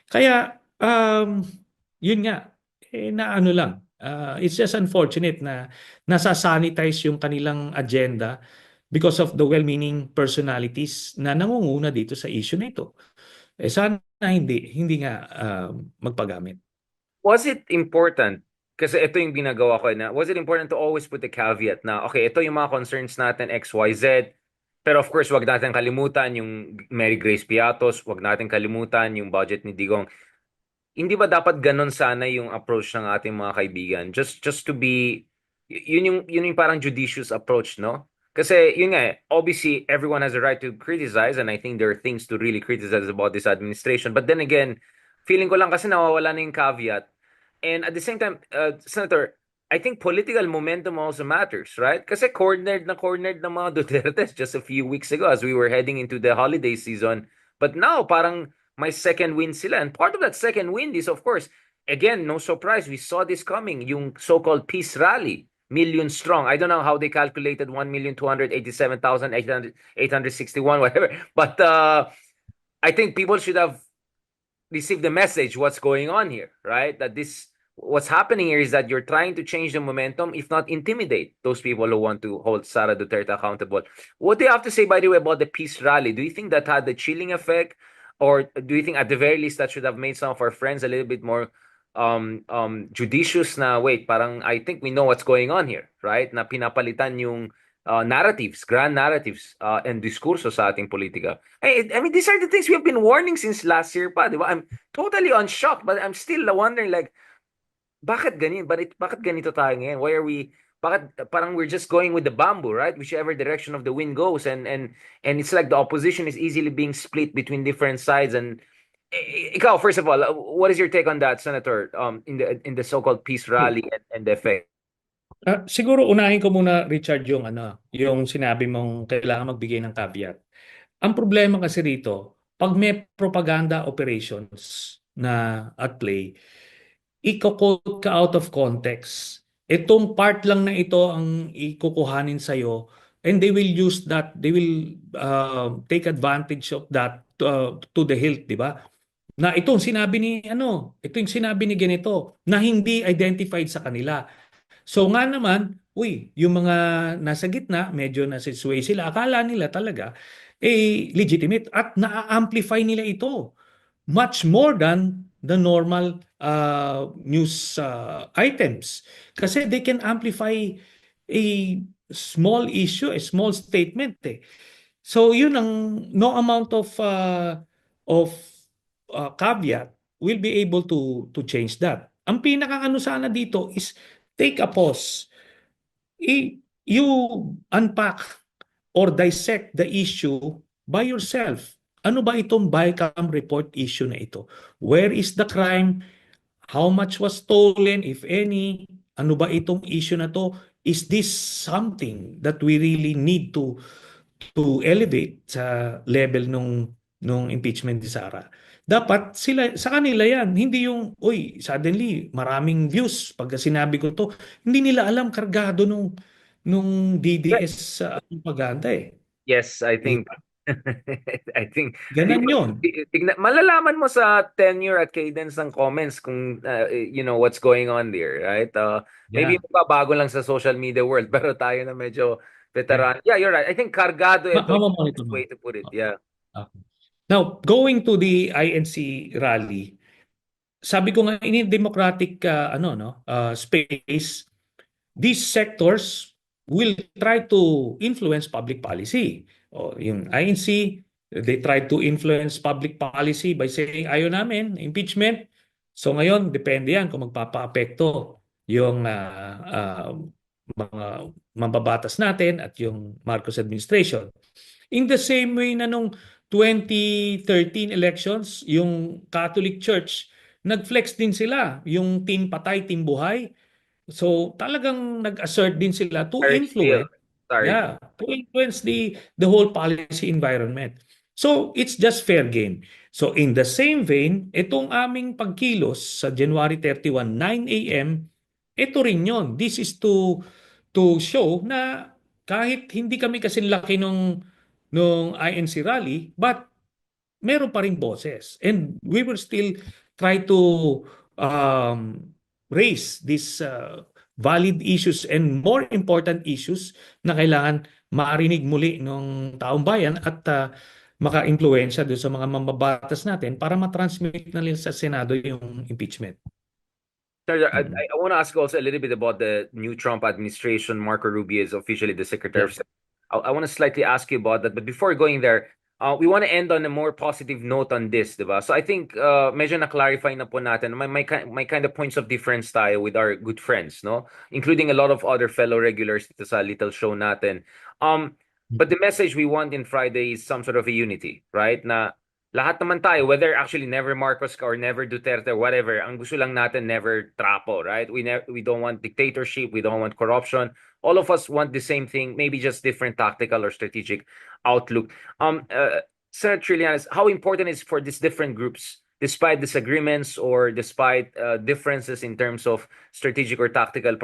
Kaya, yun nga, na ano lang, it's just unfortunate na nasasanitize yung kanilang agenda because of the well-meaning personalities na nangunguna dito sa issue na ito. Sana hindi nga magpagamit. Was it important, kasi ito yung ginagawa ko na, was it important to always put the caveat na, okay, ito yung mga concerns natin, X, Y, Z, pero of course, wag natin kalimutan yung Mary Grace Piatos, wag natin kalimutan yung budget ni Digong. Hindi ba dapat ganun sana yung approach ng ating mga kaibigan? Just to be, yun yung parang judicious approach, no? Kasi yun nga, obviously everyone has a right to criticize, and I think there are things to really criticize about this administration. But then again, feeling ko lang kasi nawawala na yung caveat. And at the same time, Senator, I think political momentum also matters, right? Kasi cornered ng mga Dutertes just a few weeks ago as we were heading into the holiday season. But now, parang may second wind sila. And part of that second wind is, of course, again, no surprise, we saw this coming, yung so-called peace rally, million strong. I don't know how they calculated 1,287,861, whatever. But I think people should have received the message what's going on here, right? That this what's happening here is that you're trying to change the momentum, if not intimidate those people who want to hold Sara Duterte accountable. What do you have to say, by the way, about the peace rally? Do you think that had the chilling effect? Or do you think at the very least that should have made some of our friends a little bit more judicious na, wait, parang I think we know what's going on here, right? Na pinapalitan yung narratives, grand narratives, and diskurso sa ating politika. I mean, these are the things we have been warning since last year pa, di ba? I'm totally unshocked, but I'm still wondering, like, bakit ganyan? Bakit ganito tayo ngayon? Why are we, bakit parang we're just going with the bamboo, right? Whichever direction of the wind goes. And it's like the opposition is easily being split between different sides. And ikaw, first of all, what is your take on that, Senator, in the so-called peace rally and the effect? Siguro unahin ko muna, Richard, yung sinabi mong kailangan magbigay ng caveat. Ang problema kasi rito, pag may propaganda operations na at play, iko-quote ka out of context. Itong part lang na ito ang ikukuhanin sa'yo, and they will use that, they will take advantage of that to the hilt, di ba? Na itong sinabi ni ito yung sinabi ni ganito na hindi identified sa kanila. So nga naman, yung mga nasa gitna, medyo nasa sway sila, akala nila talaga legitimate at na-amplify nila ito much more than the normal news items. Kasi they can amplify a small issue, a small statement eh. So yun ang no amount of caveat will be able to change that. Ang pinakaano sana dito is take a pause. You unpack or dissect the issue by yourself. Ano ba itong BICAM report issue na ito? Where is the crime? How much was stolen, if any? Ano ba itong issue na to? Is this something that we really need to elevate sa level nung impeachment ni Sara? Dapat sila sa kanila yan, hindi yung suddenly maraming views pag sinabi ko to. Hindi nila alam kargado nung DDS sa propaganda eh. Yes, I Di think ba? I think Ganan yun. malalaman mo sa tenure at cadence ng comments kung what's going on there, right? Maybe Yeah. magbabago lang sa social media world pero tayo na medyo Yeah. veteran. Yeah, you're right. I think kargado ito is the Mamamonitor best mo. way to put it. Yeah. Okay. Now, going to the INC rally, sabi ko nga in a democratic space, these sectors will try to influence public policy. O, yung INC, they try to influence public policy by saying, ayaw namin, impeachment. So ngayon, depende yan kung magpapaapekto yung mga mambabatas natin at yung Marcos administration. In the same way na nung 2013 elections, yung Catholic Church, nag-flex din sila, yung team patay, team buhay. So talagang nag-assert din sila to Very still. influence, Sorry. to influence the whole policy environment. So it's just fair game. So in the same vein, itong aming pagkilos sa January 31, 9 a.m., ito rin yon. This is to show na kahit hindi kami kasi laki nung INC rally, but meron pa ring boses. And we will still try to um, raise these valid issues and more important issues na kailangan marinig muli ng taong bayan at maka-impluwensya doon sa mga mambabatas natin para matransmit na nila sa Senado yung impeachment. Sir, I, Mm. I want to ask also a little bit about the new Trump administration. Marco Rubio is officially the Secretary Yeah. of State. I want to slightly ask you about that. But before going there, we want to end on a more positive note on this, diba? So I think medyo na-clarify na po natin. May kind of points of difference tayo with our good friends, no? Including a lot of other fellow regulars dito sa little show natin. But the message we want in Friday is some sort of a unity, right? Na lahat naman tayo, whether actually never Marcos ka or never Duterte, whatever, ang gusto lang natin never trapo, right? We don't want dictatorship, we don't want corruption. All of us want the same thing, maybe just different tactical or strategic outlook. Senator Trillanes, how important is for these different groups, despite disagreements or despite differences in terms of strategic or tactical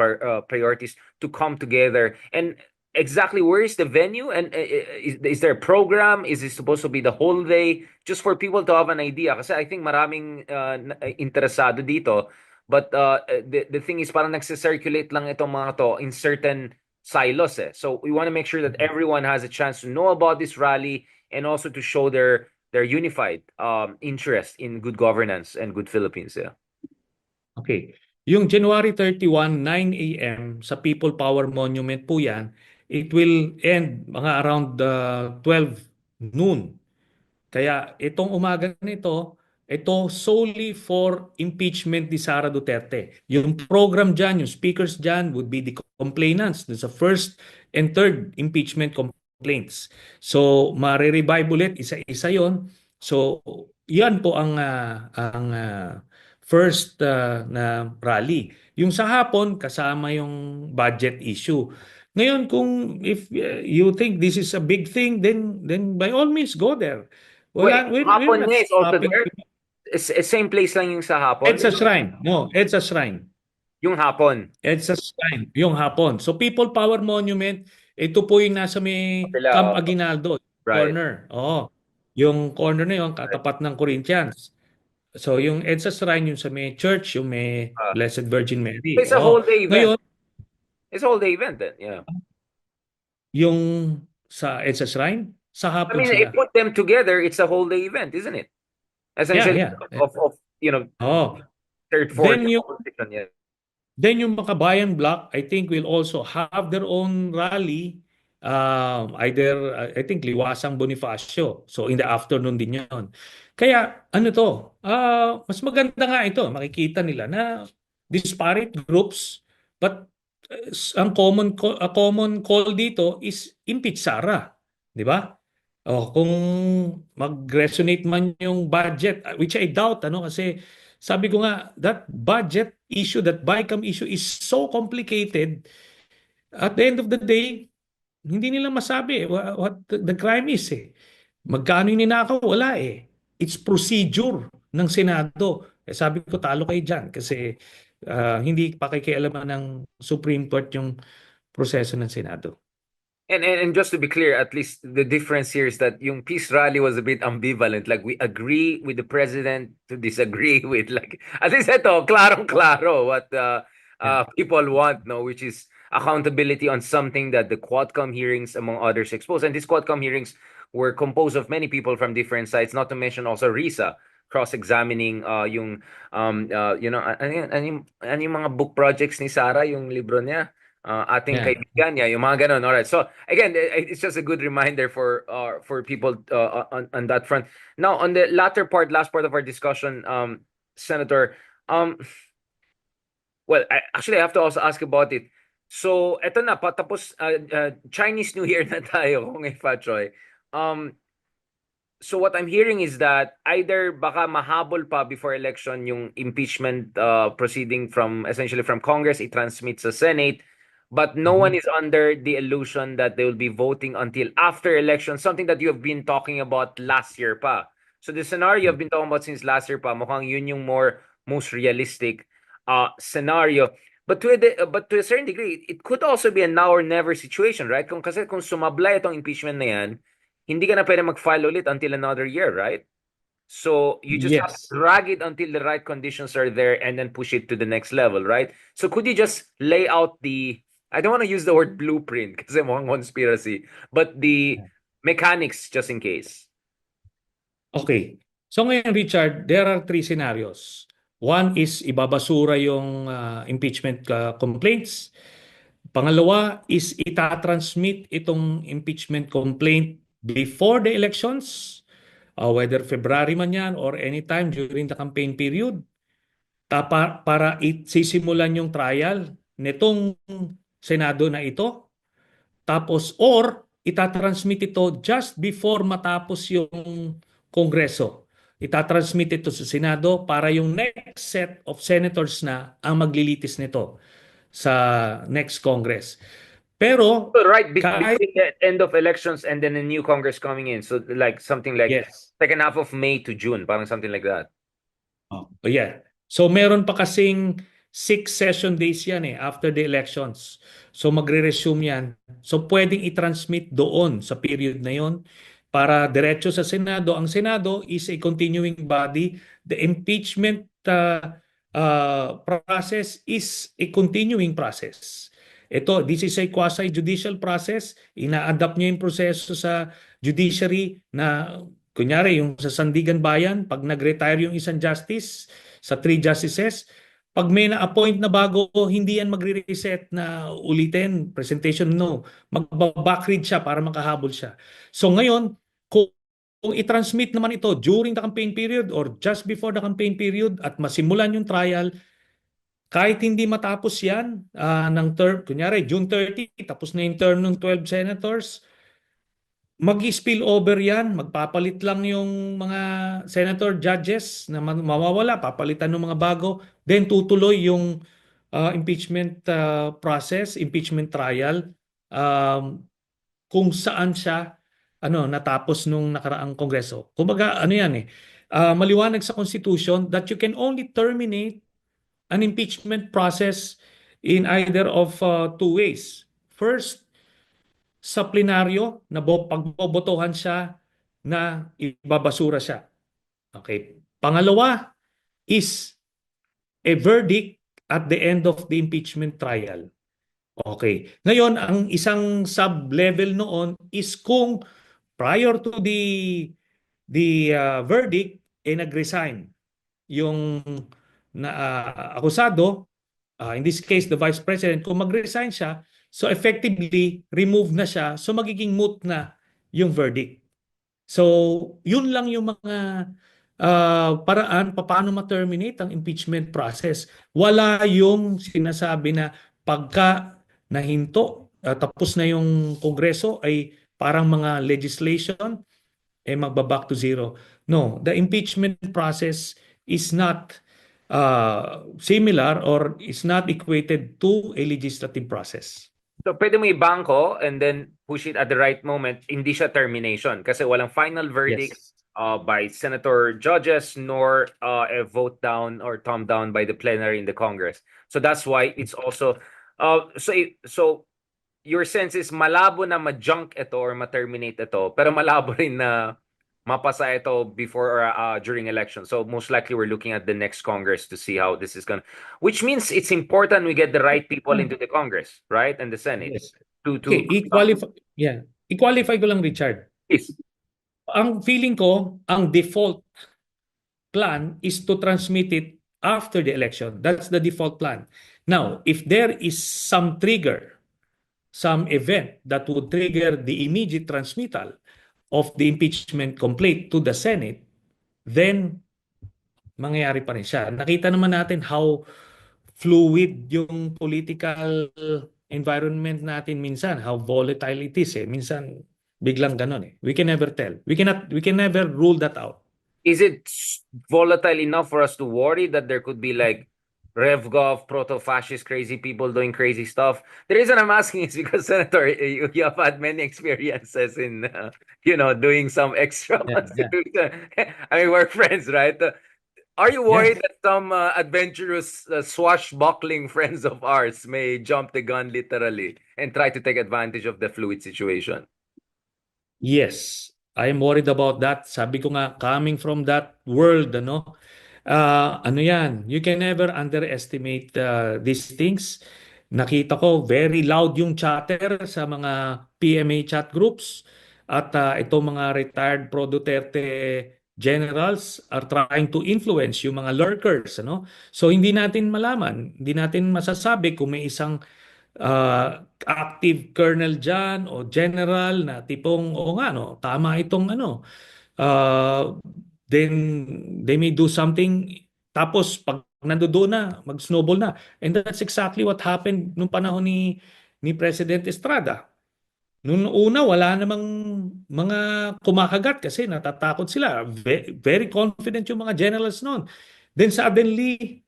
priorities, to come together? And exactly where is the venue, and is there a program? Is it supposed to be the whole day, just for people to have an idea? Kasi I think maraming interesado dito, but the thing is parang nagsi-circulate lang itong mga to in certain silos eh. So we want to make sure that everyone has a chance to know about this rally and also to show their unified interest in good governance and good Philippines. Yeah. Okay. Yung January 31, 9 a.m. sa People Power Monument po yan, it will end mga around 12 noon. Kaya itong umaga nito, ito solely for impeachment ni Sara Duterte. Yung program dyan, yung speakers dyan would be the complainants dun sa first and third impeachment complaints. So, mare-revive ulit, isa-isa yon. So, yan po ang first na rally. Yung sa hapon, kasama yung budget issue. Ngayon, kung if you think this is a big thing, then by all means go there. Wait, We're hapon not niya is also stopping. there? Same place lang yung sa hapon? EDSA Shrine. No, EDSA Shrine. Yung hapon. EDSA Shrine, yung hapon. So People Power Monument, ito po yung nasa may Sila, Camp oh, Aguinaldo, right. corner. Oo. Yung corner na yun, katapat ng Corinthians. So yung EDSA Shrine, yung sa may church, yung may Uh, Blessed Virgin Mary. it's a whole Oo. day event. Ngayon, It's a whole day event then, yeah. yung sa EDSA Shrine, sa I hapon mean, if sila. put them together, it's a whole day event, isn't it? Yeah, Essentially, yeah. of you know, Oh. third, fourth Then yung position, yeah. Then yung Makabayan Block, I think will also have their own rally. Either, I think, Liwasang Bonifacio. So in the afternoon din yon. Kaya ano to, mas maganda nga ito. Makikita nila na disparate groups, but ang common call dito is impeach Sara. Di ba? Kung mag-resonate man yung budget, which I doubt, kasi sabi ko nga, that budget issue, that BICAM issue is so complicated. At the end of the day, hindi nila masabi what the crime is eh. Magkano yung ninakaw? Wala eh. It's procedure ng Senado. Sabi ko, talo kayo dyan kasi hindi pakikialaman ng Supreme Court yung proseso ng Senado. And just to be clear, at least the difference here is that yung peace rally was a bit ambivalent. Like we agree with the president to disagree with, like, at least ito, klarong-klaro what Yeah. people want, no, which is accountability on something that the Quadcom hearings, among others, exposed. And these Quadcom hearings were composed of many people from different sides, not to mention also Risa cross-examining yung ano yung mga book projects ni Sara, yung libro niya. Ating Yeah. kaibigan niya, yung mga ganun. All right. So again, it's just a good reminder for people on that front. Now, on the last part of our discussion, Senator, well, actually, I have to also ask about it. So, eto na, patapos Chinese New Year na tayo, kung Choy. So what I'm hearing is that either baka mahabol pa before election yung impeachment proceeding from essentially from Congress, i-transmit sa Senate, but no one is under the illusion that they will be voting until after election, something that you have been talking about last year pa. So the scenario you've been talking about since last year pa, mukhang yun yung most realistic scenario. But to a certain degree, it could also be a now or never situation, right? Kasi kung sumablay itong impeachment na yan, hindi ka na pwede mag-file ulit until another year, right? So you just have to Yes. drag it until the right conditions are there and then push it to the next level, right? So could you just lay out the, I don't want to use the word blueprint kasi mukhang conspiracy, but the mechanics just in case. Okay. So ngayon, Richard, there are three scenarios. One is ibabasura yung impeachment complaints. Pangalawa is itatransmit itong impeachment complaint before the elections, whether February man yan or anytime during the campaign period, para sisimulan yung trial nitong Senado na ito. Tapos, or itatransmit ito just before matapos yung Kongreso. Itatransmit ito sa Senado para yung next set of senators na ang maglilitis nito sa next Congress. Pero So right kahit between the end of elections and then a new Congress coming in. So like something like yes. second half of May to June, parang something like that. Oh, yeah. So meron pa kasing 6 session days yan after the elections. So magre-resume yan. So pwedeng i-transmit doon sa period na yon para diretso sa Senado. Ang Senado is a continuing body. The impeachment process is a continuing process. This is a quasi-judicial process. Ina-adapt niya yung proseso sa judiciary na kunyari, yung sa Sandigan Bayan, pag nag-retire yung isang justice sa 3 justices, pag may na-appoint na bago, hindi yan magre-reset na ulitin, presentation, no. Mag-backread siya para makahabol siya. So ngayon, kung i-transmit naman ito during the campaign period or just before the campaign period at masimulan yung trial, kahit hindi matapos yan ng term, kunyari June 30, tapos na yung term ng 12 senators, mag-spill over yan, magpapalit lang yung mga senator judges na mawawala, papalitan ng mga bago, then tutuloy yung impeachment process, impeachment trial, um, kung saan siya natapos nung nakaraang kongreso. Kumbaga, ano yan maliwanag sa Constitution that you can only terminate an impeachment process in either of two ways. First, sa plenaryo na pagbobotohan siya na ibabasura siya. Okay. Pangalawa is a verdict at the end of the impeachment trial. Okay. Ngayon, ang isang sub-level noon is kung prior to the verdict, nag-resign yung akusado, in this case, the Vice President, kung mag-resign siya, so effectively, remove na siya, so magiging moot na yung verdict. So, yun lang yung mga paraan paano ma-terminate ang impeachment process. Wala yung sinasabi na pagka nahinto, tapos na yung Kongreso ay parang mga legislation, magba-back to zero. No, the impeachment process is not similar or is not equated to a legislative process. So pwede mo ibangko and then push it at the right moment. Hindi siya termination kasi walang final verdict Yes. by senator judges nor a vote down or thumb down by the plenary in the Congress. So that's why it's also so your sense is malabo na ma-junk ito or ma-terminate ito pero malabo rin na mapasa ito before or during election. So most likely we're looking at the next Congress to see how this is going to, which means it's important we get the right people into the Congress, right? And the Senate Yes. to Okay, i-qualify ko lang, Richard. Yes. Ang feeling ko, ang default plan is to transmit it after the election. That's the default plan. Now, if there is some trigger, some event that would trigger the immediate transmittal of the impeachment complaint to the Senate, then mangyayari pa rin siya. Nakita naman natin how fluid yung political environment natin minsan, how volatile it is Minsan biglang ganon We can never tell. We can never rule that out. Is it volatile enough for us to worry that there could be like RevGov, proto-fascist, crazy people doing crazy stuff? The reason I'm asking is because, Senator, you have had many experiences in, doing some extra Yeah, yeah. constitution. I mean, we're friends, right? Are you worried Yeah. that some adventurous, swashbuckling friends of ours may jump the gun literally and try to take advantage of the fluid situation? Yes. I am worried about that. Sabi ko nga, coming from that world, ano yan, you can never underestimate these things. Nakita ko, very loud yung chatter sa mga PMA chat groups at itong mga retired pro Duterte generals are trying to influence yung mga lurkers. So hindi natin malaman, hindi natin masasabi kung may isang active colonel dyan o general na tipong, o nga, no, tama itong uh, then they may do something, tapos pag nandoon na, mag-snowball na. And that's exactly what happened nung panahon ni President Estrada. Noong una, wala namang mga kumakagat kasi natatakot sila. Very confident yung mga generals noon. Then suddenly,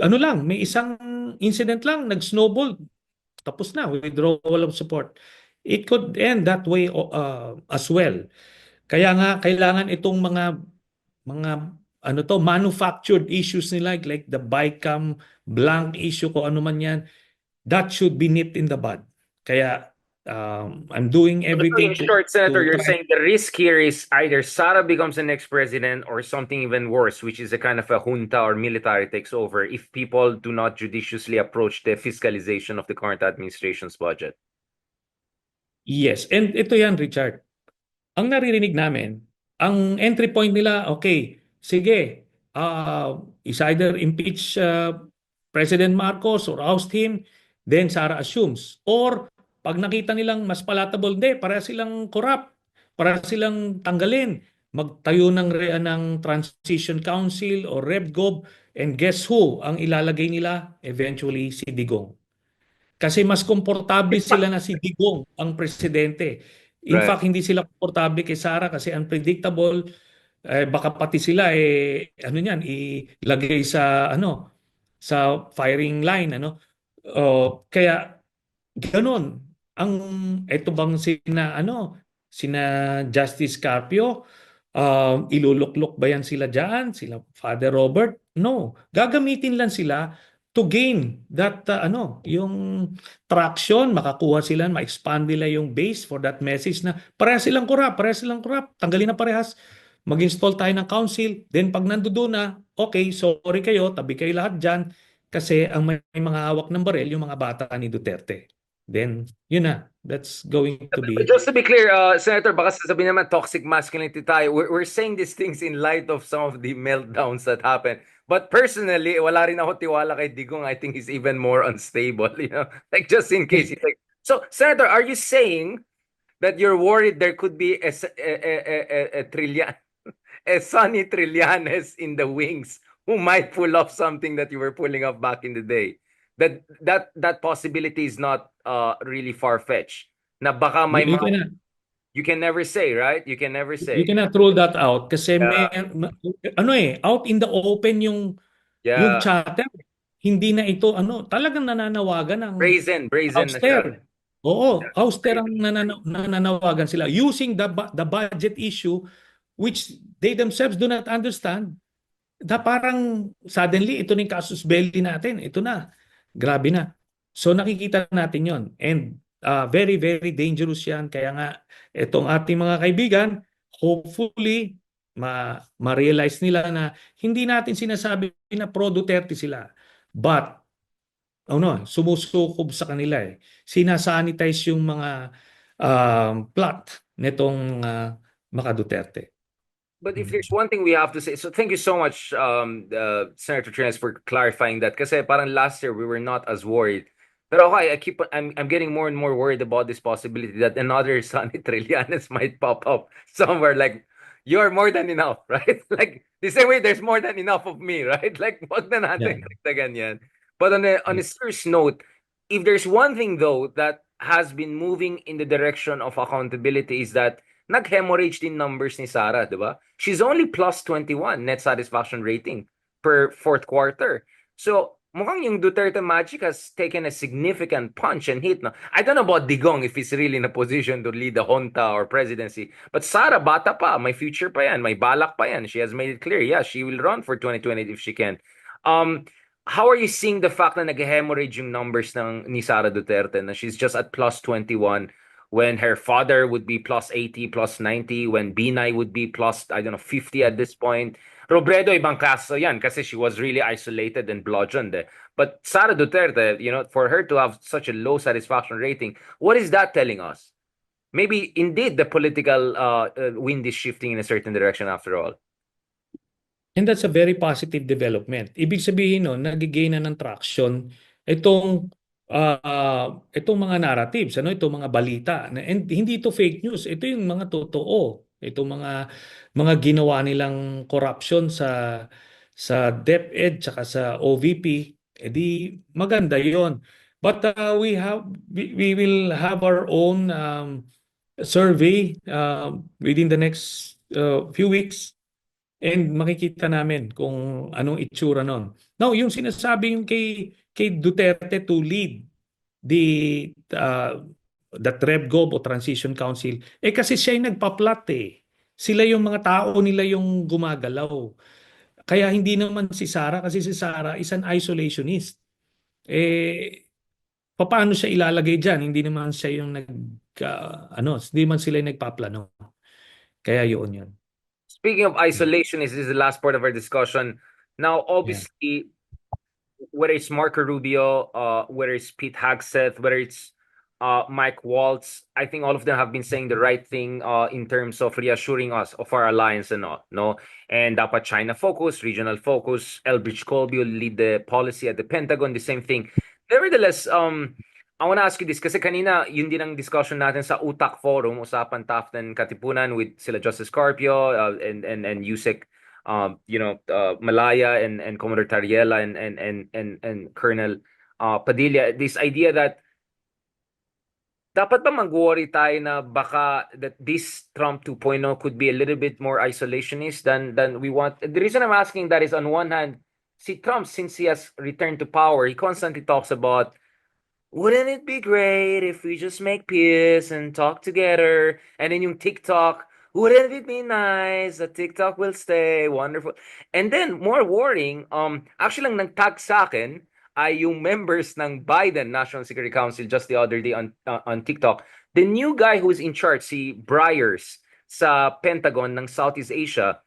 ano lang, may isang incident lang, nag-snowball, tapos na, withdrawal of support. It could end that way as well. Kaya nga, kailangan itong mga manufactured issues nila, like the BICAM, blank issue, ko ano man yan, that should be nipped in the bud. Kaya I'm doing So in everything short, Senator, to you're try. saying the risk here is either Sara becomes the next president or something even worse, which is a kind of a junta or military takes over if people do not judiciously approach the fiscalization of the current administration's budget. Yes, and ito yan, Richard. Ang naririnig namin, ang entry point nila, okay, sige, is either impeach President Marcos or oust him, then Sara assumes. Or pag nakita nilang mas palatable, hindi, para silang corrupt, para silang tanggalin, magtayo ng Transition Council or RevGov, and guess who ang ilalagay nila? Eventually, si Digong. Kasi mas komportable sila na si Digong ang presidente. In Right. fact, hindi sila komportable kay Sara kasi unpredictable. Baka pati sila ano niyan, ilagay sa firing line, kaya ganun. Ang ito bang sina Justice Carpio, iluluklok ba yan sila diyan, sila Father Robert? No. Gagamitin lang sila to gain that yung traction, makakuha sila, ma-expand nila yung base for that message na parehas silang corrupt, tanggalin na parehas, mag-install tayo ng council, then pag nandoon na, okay, sorry kayo, tabi kayo lahat dyan, kasi ang may mga hawak ng baril, yung mga bata ni Duterte. Then, yun na, that's going to be. Just to be clear, Senator, baka sasabihin naman toxic masculinity tayo. We're saying these things in light of some of the meltdowns that happen. But personally, wala rin ako tiwala kay Digong. I think he's even more unstable, like just in case. He's like, so, Senator, are you saying that you're worried there could be a Trillian, a Sonny Trillanes in the wings who might pull off something that you were pulling off back in the day? That possibility is not really far-fetched. Na baka may You you can never say, right? You can never You say. cannot rule that out kasi may Yeah. out in the open yung Yeah. chatter. Hindi na ito talagang nananawagan ng Brazen na siya. auster. Oo, Yeah. auster ang nananawagan sila using the budget issue, which they themselves do not understand, na parang suddenly ito na yung casus belli natin. Ito na. Grabe na. So nakikita natin yon, and very, very dangerous yan. Kaya nga, itong ating mga kaibigan, hopefully, ma-realize nila na hindi natin sinasabi na pro-Duterte sila. But, sumusukob sa kanila eh. Sinasanitize yung mga plot nitong mga Duterte. But if there's one thing we have to say, so thank you so much, Senator Trillanes, for clarifying that. Kasi parang last year we were not as worried. Pero okay, I'm getting more and more worried about this possibility that another Sonny Trillanes might pop up somewhere. Like, you're more than enough, right? Like, the same way there's more than enough of me, right? Like, wag na natin dagdagan yan. But on a serious note, if there's one thing though that has been moving in the direction of accountability is that nag-hemorrhage din numbers ni Sara, di ba? She's only plus 21 net satisfaction rating per fourth quarter. So, mukhang yung Duterte magic has taken a significant punch and hit. No? I don't know about Digong if he's really in a position to lead the junta or presidency. But Sara, bata pa. May future pa yan. May balak pa yan. She has made it clear. Yeah, she will run for 2020 if she can. How are you seeing the fact na nag-hemorrhage yung numbers ni Sara Duterte na she's just at plus 21? when her father would be plus 80, plus 90, when Binay would be plus, I don't know, 50 at this point. Robredo, ibang kaso yan kasi she was really isolated and bludgeoned. But Sara Duterte, for her to have such a low satisfaction rating, what is that telling us? Maybe indeed the political wind is shifting in a certain direction after all. And that's a very positive development. Ibig sabihin nun, nagigain na ng traction itong mga narratives, itong mga balita. And hindi ito fake news, ito yung mga totoo. Itong mga ginawa nilang corruption sa DepEd tsaka sa OVP, edi maganda 'yon. But we will have our own survey within the next few weeks. And makikita namin kung anong itsura nun. Now, yung sinasabi yung kay Duterte to lead the TREBGOB o Transition Council, kasi siya yung nagpa-plot eh. Sila yung mga tao nila yung gumagalaw. Kaya hindi naman si Sara kasi si Sara is an isolationist. Paano siya ilalagay diyan? Hindi naman siya yung hindi man sila yung nagpaplano. Kaya yun. Speaking of isolation, this is the last part of our discussion. Now, Yeah. obviously, whether it's Marco Rubio, whether it's Pete Hegseth, whether it's Mike Waltz, I think all of them have been saying the right thing in terms of reassuring us of our alliance and all, no? And dapat China focus, regional focus. Elbridge Colby will lead the policy at the Pentagon, the same thing. Nevertheless, I want to ask you this kasi kanina yun din ang discussion natin sa UTAC Forum, Usapan Taft and Katipunan with sila Justice Carpio and Yusek Malaya and Commodore Tariela and Colonel Padilla. This idea that dapat ba mag-worry tayo na baka that this Trump 2.0 could be a little bit more isolationist than we want. The reason I'm asking that is on one hand, si Trump, since he has returned to power, he constantly talks about, wouldn't it be great if we just make peace and talk together? And then yung TikTok, wouldn't it be nice that TikTok will stay wonderful? And then more worrying, actually lang nag-tag sa akin ay yung members ng Biden National Security Council just the other day on TikTok. The new guy who's in charge, si Bryers sa Pentagon ng Southeast Asia,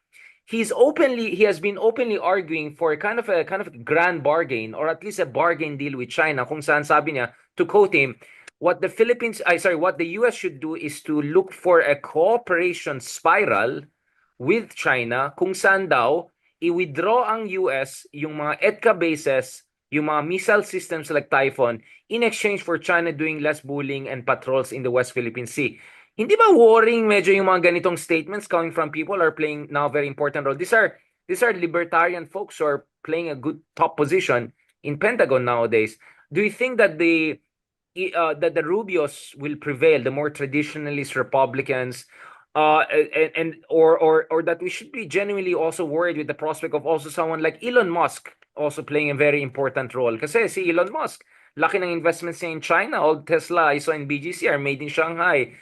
he has been openly arguing for kind of a grand bargain or at least a bargain deal with China kung saan sabi niya, to quote him, what the US should do is to look for a cooperation spiral with China kung saan daw i-withdraw ang US yung mga EDCA bases, yung mga missile systems like Typhoon in exchange for China doing less bullying and patrols in the West Philippine Sea. Hindi ba worrying medyo yung mga ganitong statements coming from people are playing now a very important role? These are libertarian folks who are playing a good top position in Pentagon nowadays. Do you think that the Rubios will prevail, the more traditionalist Republicans, or that we should be genuinely also worried with the prospect of also someone like Elon Musk also playing a very important role? Kasi si Elon Musk, laki ng investments niya in China. All Tesla, I saw in BGC are made in Shanghai.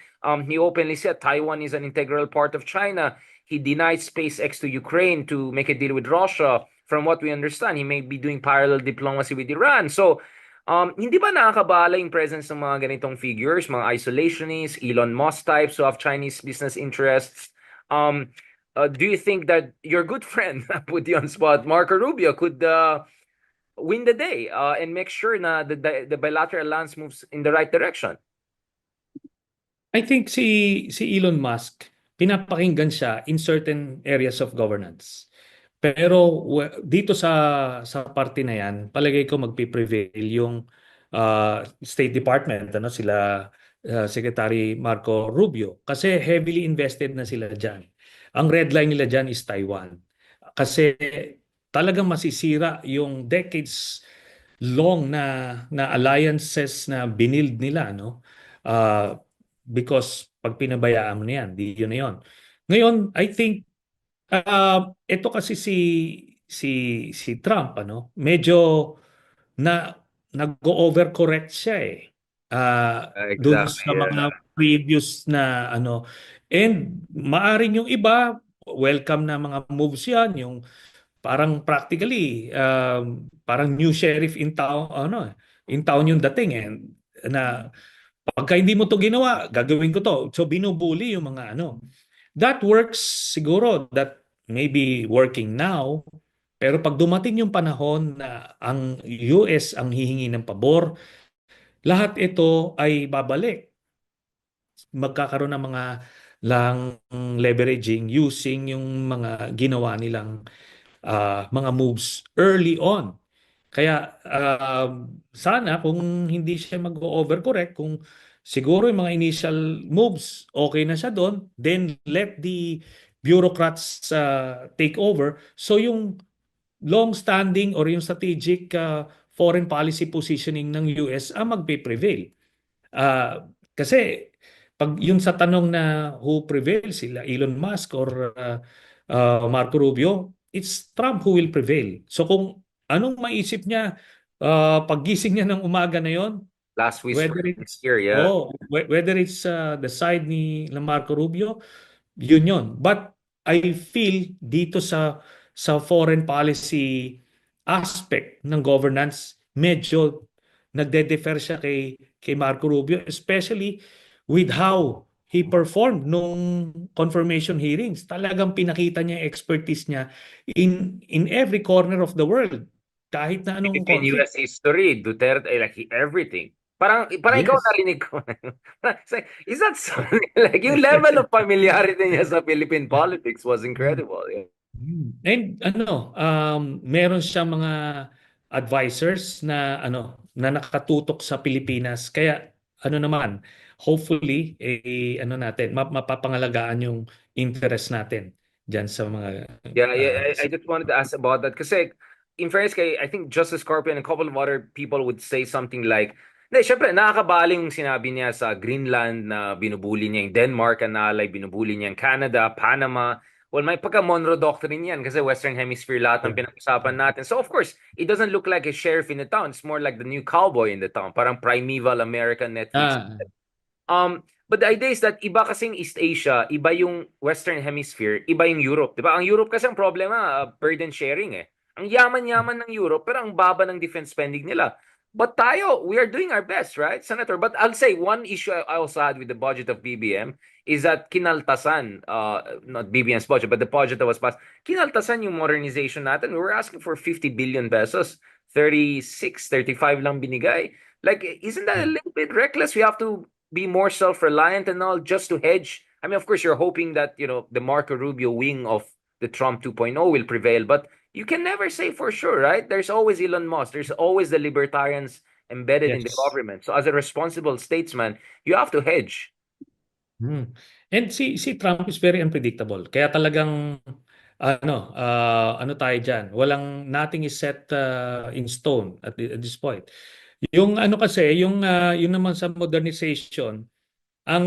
He openly said Taiwan is an integral part of China. He denied SpaceX to Ukraine to make a deal with Russia. From what we understand, he may be doing parallel diplomacy with Iran. So, hindi ba nakakabala yung presence ng mga ganitong figures, mga isolationists, Elon Musk types who have Chinese business interests? Do you think that your good friend, put you on spot, Marco Rubio, could win the day and make sure na the bilateral alliance moves in the right direction? I think si Elon Musk, pinapakinggan siya in certain areas of governance. Pero dito sa parte na yan, palagay ko magpi-prevail yung State Department, sila Secretary Marco Rubio, kasi heavily invested na sila diyan. Ang red line nila diyan is Taiwan. Kasi talagang masisira yung decades long na alliances na binild nila, no? Because pag pinabayaan mo na yan, di yun na yun. Ngayon, I think ito kasi si Trump, medyo na nag-overcorrect siya eh. Doon Exactly. sa mga previous na and maaring yung iba welcome na mga moves yan, yung parang practically parang new sheriff in town, in town yung dating eh, na Pagka hindi mo to ginawa, gagawin ko to. So binubuli yung mga ano. That works siguro, that may be working now, pero pag dumating yung panahon na ang US ang hihingi ng pabor, lahat ito ay babalik. Magkakaroon ng mga lang leveraging using yung mga ginawa nilang mga moves early on. Kaya sana kung hindi siya mag-overcorrect, kung siguro yung mga initial moves okay na siya doon, then let the bureaucrats take over. So yung long-standing or yung strategic foreign policy positioning ng US ang magpe-prevail. Kasi pag yun sa tanong na who prevails, sila Elon Musk or Marco Rubio, it's Trump who will prevail. So kung anong maisip niya paggising niya ng umaga na yon, Last whisper whether this it's year, yeah. whether it's the side ni Marco Rubio, yun yun. But I feel dito sa foreign policy aspect ng governance, medyo nagde-defer siya kay Marco Rubio, especially with how he performed nung confirmation hearings. Talagang pinakita niya yung expertise niya in every corner of the world. Kahit na anong Philippine conflict. US history, Duterte, like everything. Parang ikaw Yes. narinig ko. It's like, is that so? Like yung level of familiarity niya sa Philippine politics was incredible. Yeah. And ano, meron siyang mga advisors na na nakatutok sa Pilipinas. Kaya ano naman, hopefully ano natin, mapapangalagaan yung interest natin diyan sa mga Yeah, I just wanted to ask about that kasi in fairness kay I think Justice Carpio and a couple of other people would say something like, hindi, syempre, nakakabaling yung sinabi niya sa Greenland na binubuli niya yung Denmark and alay, binubuli niya yung Canada, Panama. Well, may pagka-Monroe Doctrine yan kasi Western Hemisphere lahat ng pinag-usapan natin. So, of course, it doesn't look like a sheriff in the town. It's more like the new cowboy in the town. Parang primeval American Netflix. ah, But the idea is that iba kasing East Asia, iba yung Western Hemisphere, iba yung Europe. Diba? Ang Europe kasi ang problema, burden sharing eh. Ang yaman-yaman ng Europe, pero ang baba ng defense spending nila. But tayo, we are doing our best, right, Senator? But I'll say one issue I also had with the budget of BBM is that kinaltasan, not BBM's budget, but the budget that was passed, kinaltasan yung modernization natin. We were asking for 50 billion pesos, 36, 35 lang binigay. Like, isn't that a little bit reckless? We have to be more self-reliant and all just to hedge. I mean, of course, you're hoping that, the Marco Rubio wing of the Trump 2.0 will prevail, but you can never say for sure, right? There's always Elon Musk. There's always the libertarians embedded in the yes. government. So as a responsible statesman, you have to hedge. And si Trump is very unpredictable. Kaya talagang ano tayo diyan. Nothing is set in stone at this point. Yung ano kasi, yung naman sa modernization, ang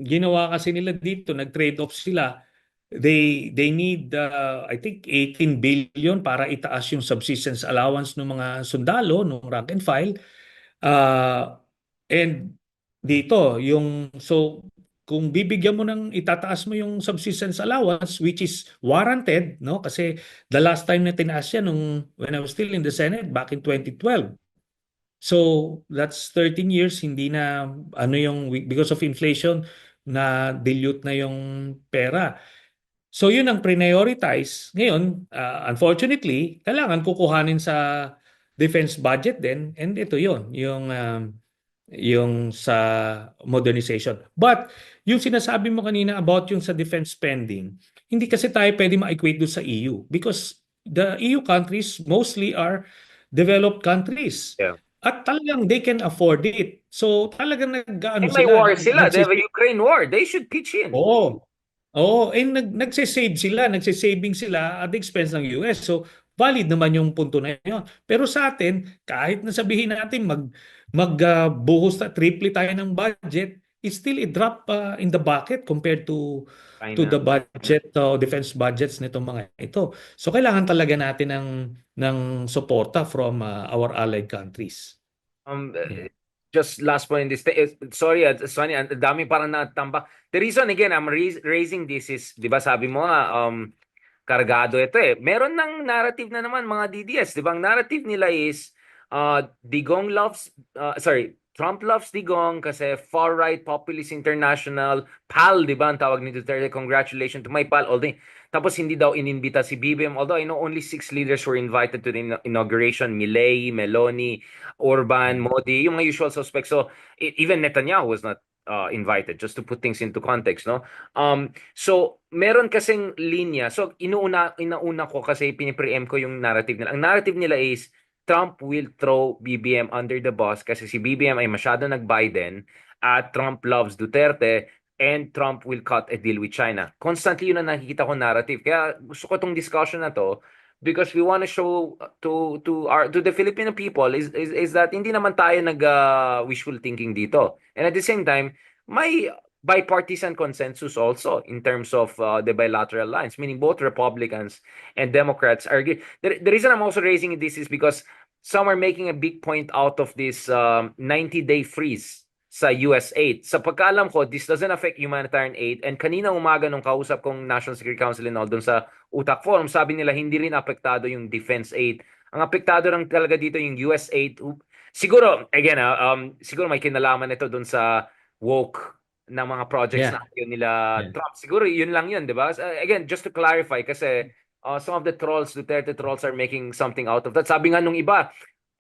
ginawa kasi nila dito, nag-trade off sila. They need I think 18 billion para itaas yung subsistence allowance ng mga sundalo, ng rank and file. And dito, kung bibigyan mo ng itataas mo yung subsistence allowance which is warranted, no? Kasi the last time na tinaas yan when I was still in the Senate back in 2012. So that's 13 years, hindi na because of inflation na dilute na yung pera. So yun ang prioritize. Ngayon, unfortunately, kailangan kukuhanin sa defense budget din, and ito yun, yung sa modernization. But yung sinasabi mo kanina about yung sa defense spending, hindi kasi tayo pwede ma-equate doon sa EU because the EU countries mostly are developed countries. Yeah. At talagang they can afford it. So talagang nag-ano And may sila, war sila. They have a Ukraine war. They should pitch in. Oo. Oo, nagse-save sila, nagse-saving sila at the expense ng US. So, valid naman yung punto na yun. Pero sa atin, kahit na sabihin natin magbuhos na triple tayo ng budget, it's still a drop in the bucket compared to China. the budget, defense budgets nitong mga ito. So, kailangan talaga natin ng suporta from our allied countries. Yeah. Just last point in this sorry, Sonny, ang dami parang natambak. The reason again I'm raising this is, 'di ba sabi mo nga kargado ito eh. Meron ng narrative na naman mga DDS, 'di ba? Ang narrative nila is Digong loves sorry, Trump loves Digong kasi far-right populist international, PAL, di ba ang tawag ni Duterte, congratulations to my PAL, although tapos hindi daw inimbita si BBM, although I know only 6 leaders were invited to the inauguration, Milei, Meloni, Orban, Modi, yung mga usual suspects. So even Netanyahu was not invited, just to put things into context, no? So meron kasing linya. So inauna ko kasi pinipreempt ko yung narrative nila. Ang narrative nila is Trump will throw BBM under the bus kasi si BBM ay masyado nag-Biden at Trump loves Duterte and Trump will cut a deal with China. Constantly yun ang nakikita ko narrative. Kaya gusto ko tong discussion na to because we want to show to the Filipino people is that hindi naman tayo nag wishful thinking dito. And at the same time, may bipartisan consensus also in terms of the bilateral lines, meaning both Republicans and Democrats are the reason I'm also raising this is because some are making a big point out of this 90-day freeze sa US aid. Sa pagkaalam ko, this doesn't affect humanitarian aid. And kanina umaga nung kausap kong National Security Council and all doon sa UTAC Forum, sabi nila hindi rin apektado yung defense aid. Ang apektado lang talaga dito yung US aid. Siguro, again, siguro may kinalaman ito doon sa woke ng mga projects na Yeah. yun nila Yeah. Trump. Siguro yun lang yun, di ba? Again, just to clarify, kasi some of the trolls, Duterte trolls are making something out of that. Sabi nga nung iba,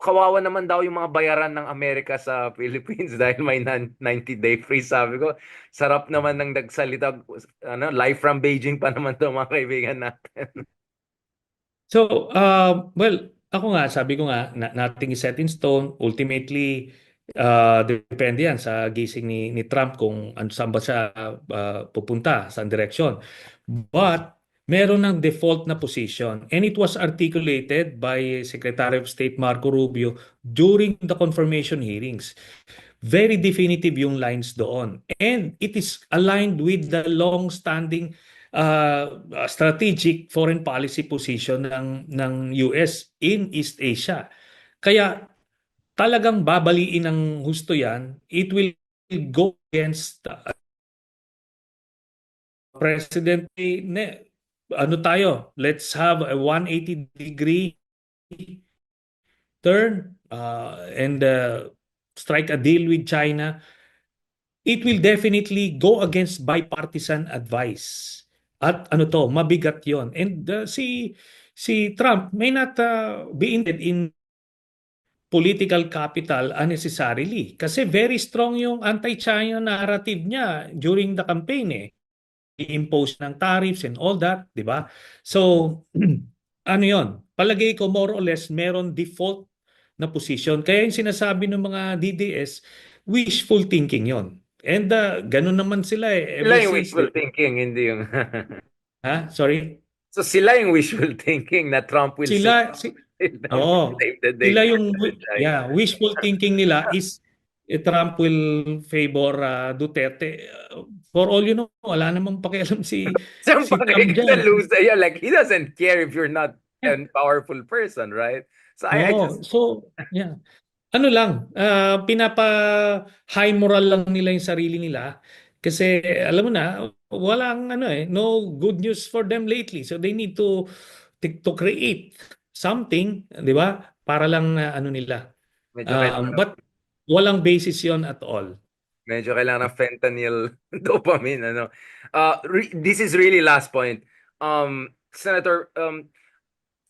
kawawa naman daw yung mga bayaran ng Amerika sa Philippines dahil may 90-day free. Sabi ko, sarap naman ng nagsalita. Live from Beijing pa naman to mga kaibigan natin. So, well, ako nga, sabi ko nga, nothing is set in stone. Ultimately, depende yan sa gising ni Trump kung saan ba siya pupunta, saan direksyon. But, meron ng default na position. And it was articulated by Secretary of State Marco Rubio during the confirmation hearings. Very definitive yung lines doon. And it is aligned with the long-standing strategic foreign policy position ng US in East Asia. Kaya talagang babaliin ng husto yan. It will go against President ano tayo, let's have a 180-degree turn and strike a deal with China. It will definitely go against bipartisan advice. At ano to, mabigat 'yon. And si Trump may not be in political capital unnecessarily kasi very strong yung anti-China narrative niya during the campaign i-impose ng tariffs and all that, di ba? So, ano 'yon? Palagay ko more or less meron default na position. Kaya yung sinasabi ng mga DDS, wishful thinking 'yon. And ganun naman sila Sila ever yung since, wishful thinking, hindi yung... ha? Sorry. So sila yung wishful thinking na Trump will save, Sila Oo. save the day Sila for yung the China. wishful thinking nila is Trump will favor Duterte. For all you know, wala namang pakialam Siyang si Trump pakikita diyan. loser. Yeah, like he doesn't care if you're not a powerful person, right? So I just Oo. So, yeah. Ano lang, pinapa-high moral lang nila yung sarili nila kasi alam mo na, walang no good news for them lately. So they need to create something, 'di ba? Para lang ano nila. medyo kailangan But walang basis 'yon at all. medyo kailangan ng fentanyl dopamine ano. This is really last point. Senator,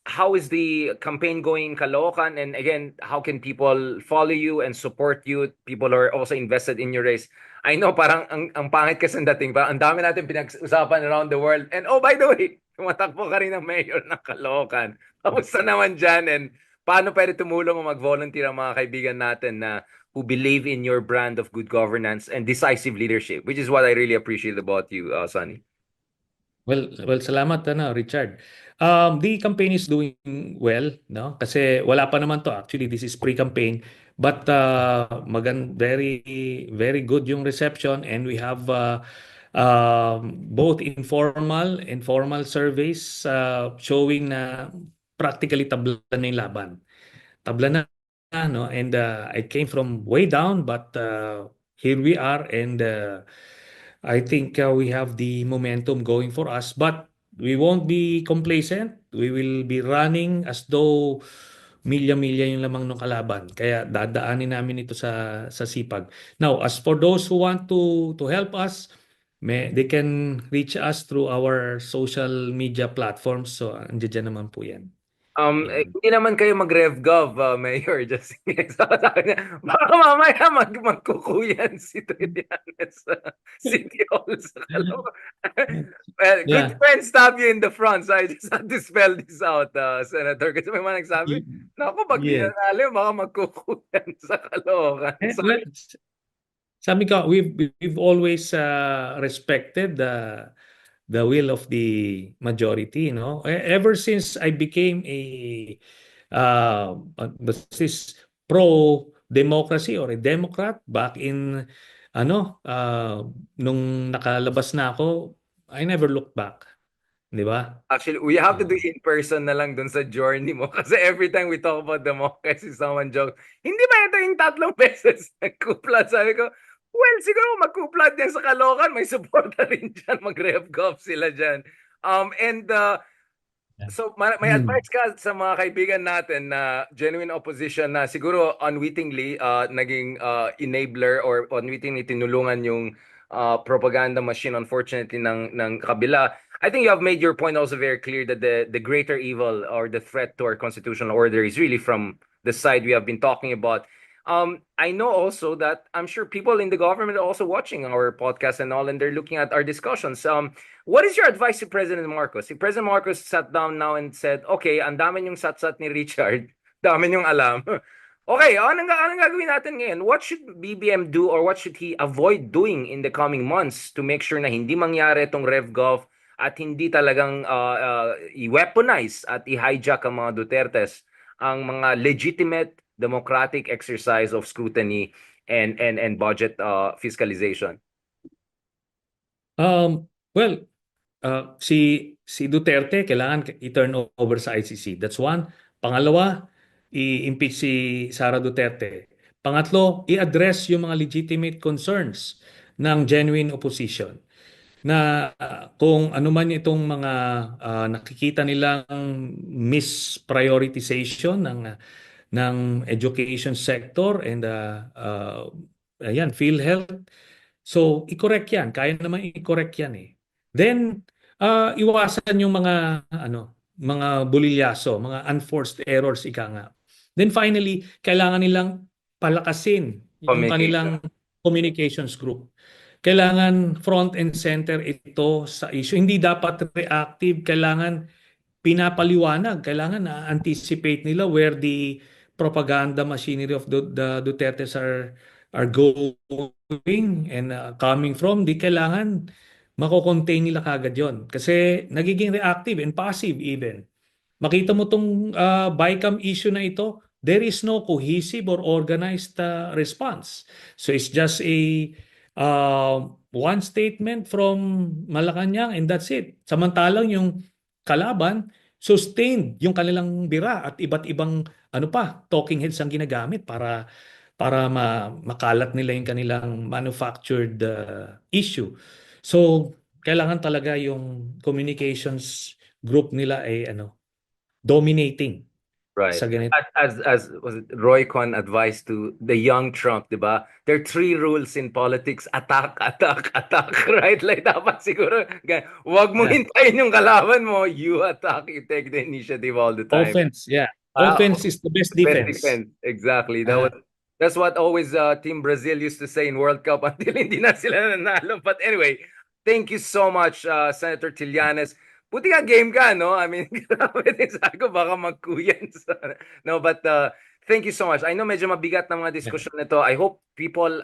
how is the campaign going in Caloocan? And again, how can people follow you and support you? People are also invested in your race. I know parang ang pangit kasi ang dating pa. Ang dami natin pinag-usapan around the world. And oh, by the way, tumatakbo ka rin ng mayor ng Caloocan. Kamusta naman dyan? And paano pwede tumulong o mag-volunteer ang mga kaibigan natin na who believe in your brand of good governance and decisive leadership, which is what I really appreciate about you, Sonny. Well, salamat Richard. The campaign is doing well, no? Kasi wala pa naman to. Actually, this is pre-campaign, but very very good yung reception and we have both informal and formal surveys showing na practically tabla na yung laban. Tabla na, no? And I came from way down but here we are and I think we have the momentum going for us, but we won't be complacent. We will be running as though milya-milya yung lamang ng kalaban. Kaya dadaanin namin ito sa sipag. Now, as for those who want to help us, they can reach us through our social media platforms. So, andiyan naman po yan. Yan. Hindi naman kayo mag-RevGov, Mayor, just in case. Sabi niya, baka mamaya magkukuyan si Trillanes sa City Hall sa Caloocan. Well, good Yeah. friends stab you in the front, so I just had to spell this out, Senator. Kasi may mga nagsabi, Y- naku, pag di Yeah. nanalo, baka magkukuyan sa Caloocan. So, Well, sabi ko, we've always respected the will of the majority, no? Ever since I became this pro-democracy or a Democrat back in nung nakalabas na ako, I never looked back, di ba? actually, we have to do Uh, in person na lang dun sa journey mo. Kasi every time we talk about democracy, someone jokes, hindi ba ito yung 3 beses nagkuplat? Sabi ko, well, siguro magkuplat yan sa Caloocan. May supporter rin dyan. Mag-RevGov sila dyan. And so, may hmm. advice ka sa mga kaibigan natin na genuine opposition na siguro unwittingly naging enabler or unwittingly tinulungan yung propaganda machine, unfortunately, ng kabila. I think you have made your point also very clear that the greater evil or the threat to our constitutional order is really from the side we have been talking about. I know also that I'm sure people in the government are also watching our podcast and all, and they're looking at our discussions. What is your advice to President Marcos? Si President Marcos sat down now and said, okay, ang dami yung satsat ni Richard, dami yung alam. Okay, anong gagawin natin ngayon? What should BBM do or what should he avoid doing in the coming months to make sure na hindi mangyari itong RevGov at hindi talagang i-weaponize at i-hijack ang mga Dutertes ang mga legitimate democratic exercise of scrutiny and budget fiscalization? Well, si Duterte kailangan i-turn over sa ICC. That's one. Pangalawa, i-impeach si Sara Duterte. Pangatlo, i-address yung mga legitimate concerns ng genuine opposition na kung ano man itong mga nakikita nilang misprioritization ng education sector and ayan, PhilHealth. So, i-correct yan. Kaya naman i-correct yan eh. Then, iwasan yung mga bulilyaso, mga unforced errors, ika nga. Then finally, kailangan nilang palakasin yung Communication. kanilang communications group. Kailangan front and center ito sa issue. Hindi dapat reactive. Kailangan pinapaliwanag. Kailangan na-anticipate nila where the propaganda machinery of the Dutertes are going and coming from. Di kailangan mako-contain nila kagad yon. Kasi nagiging reactive and passive even. Makita mo tong BICAM issue na ito, there is no cohesive or organized response. So it's just a one statement from Malacanang and that's it. Samantalang yung kalaban, sustained yung kanilang bira at iba't ibang talking heads ang ginagamit para makalat nila yung kanilang manufactured issue. So, kailangan talaga yung communications group nila ay dominating Right. sa ganito. As was it Roy Con advised to the young Trump, di ba? There are 3 rules in politics: attack, attack, attack. Right? Like dapat siguro, wag mo Yeah. hintayin yung kalaban mo. You attack, you take the initiative all the time. Offense, yeah. Ah, Offense is the best best defense. defense. Exactly. Ah, That's what always Team Brazil used to say in World Cup until hindi na sila nanalo. But anyway, thank you so much, Senator Trillanes. Buti nga game ka, no? I mean, grabe din sabi ko, baka magkuyan. No, but thank you so much. I know medyo mabigat na mga yeah. diskusyon nito. I hope people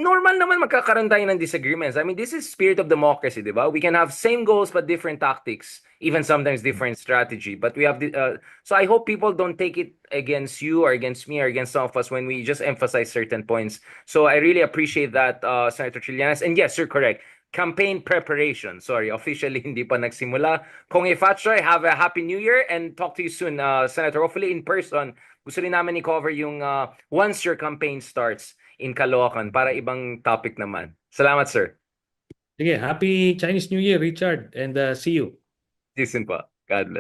normal naman magkakaroon tayo ng disagreements. I mean, this is spirit of democracy, di ba? We can have same goals but different tactics, even sometimes different strategy. But we have so I hope people don't take it against you or against me or against some of us when we just emphasize certain points. So I really appreciate that, Senator Trillanes. And yes, you're correct. Campaign preparation. Sorry, officially hindi pa nagsimula. Kung Ifatchoy, have a happy new year and talk to you soon, Senator. Hopefully in person. Gusto rin namin i-cover yung once your campaign starts in Caloocan para ibang topic naman. Salamat, sir. Sige, happy Chinese New Year, Richard, and see you. See you soon po. God bless.